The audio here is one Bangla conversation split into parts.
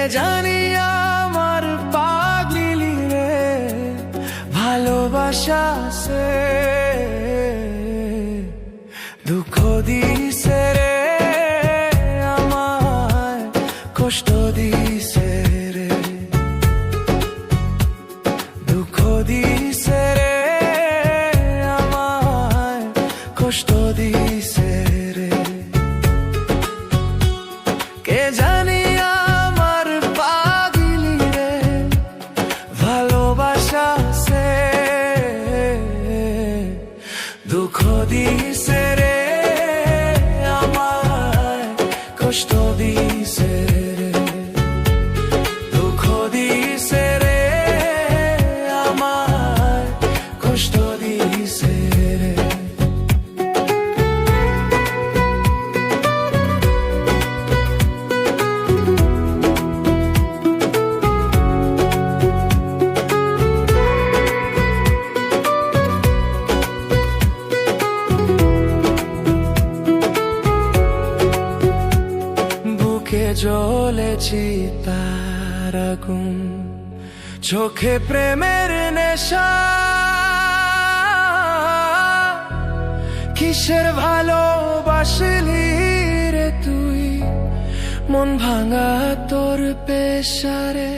জানি আমার পাগলি রে ভালোবাসা সে দুঃখ দিছে রে আমায় কষ্ট দিছে রে দুঃখ দিছে রে আমায় কষ্ট দিছে রে কে জানি আমার পাগলি রে ভালোবাসা সে দুঃখ দিছে রে আমায় কষ্ট দিছে রে দুঃখ দিছে রে আমায় কষ্ট দিছে রে জ্বলেছি তার আগুন চোখে প্রেমের নেশা কিসের ভালোবাসলি রে তুই মন ভাঙা তোর পেশারে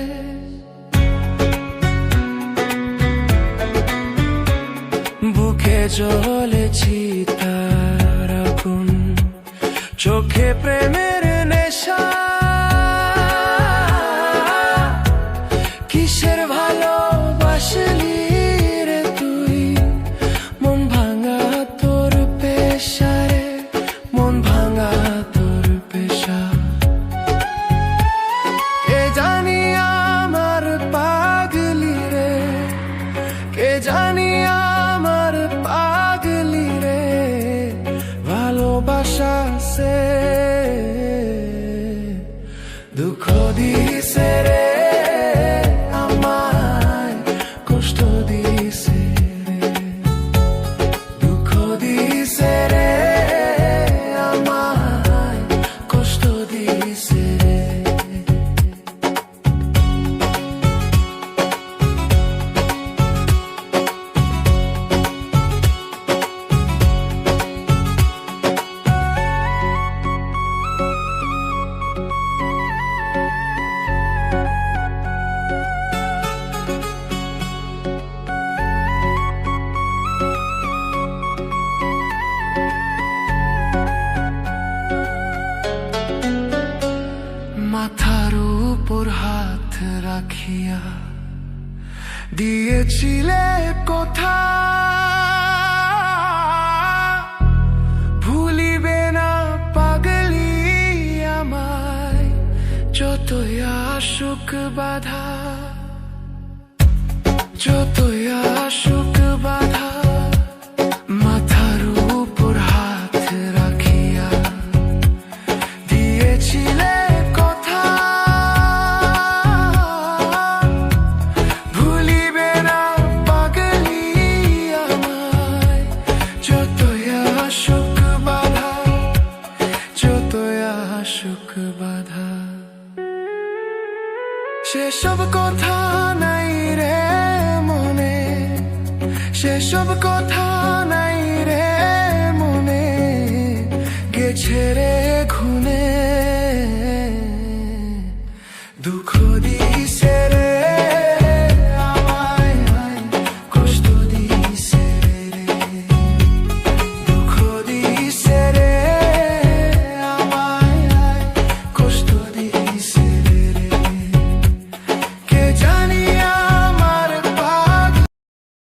বুকে জ্বলেছি তার আগুন চোখে প্রেমের নেশা কিসের ভালোবাসলি রে তুই মন ভাঙা তোর পেশারে মন ভাঙা তোর পেশা কে জানি আমার পাগলি রে কে জানি আমার পাগলি রে ভালোবাসা সে দুঃখ দিছে রে আমায় কষ্ট দিছে রে দুঃখ দিছে রে আমায় কষ্ট দিছে রে মাথার উপর হাত রাখিয়া দিয়েছিলে কথা ভুলিবে না পাগলি আমায় যতই আসুক বাধা যতই আসুক বাধা মাথার উপর হাত রাখিয়া দিয়েছিলে সেসব কথা নাই রে মনে সেসব কথা নাই রে মনে গেছে রে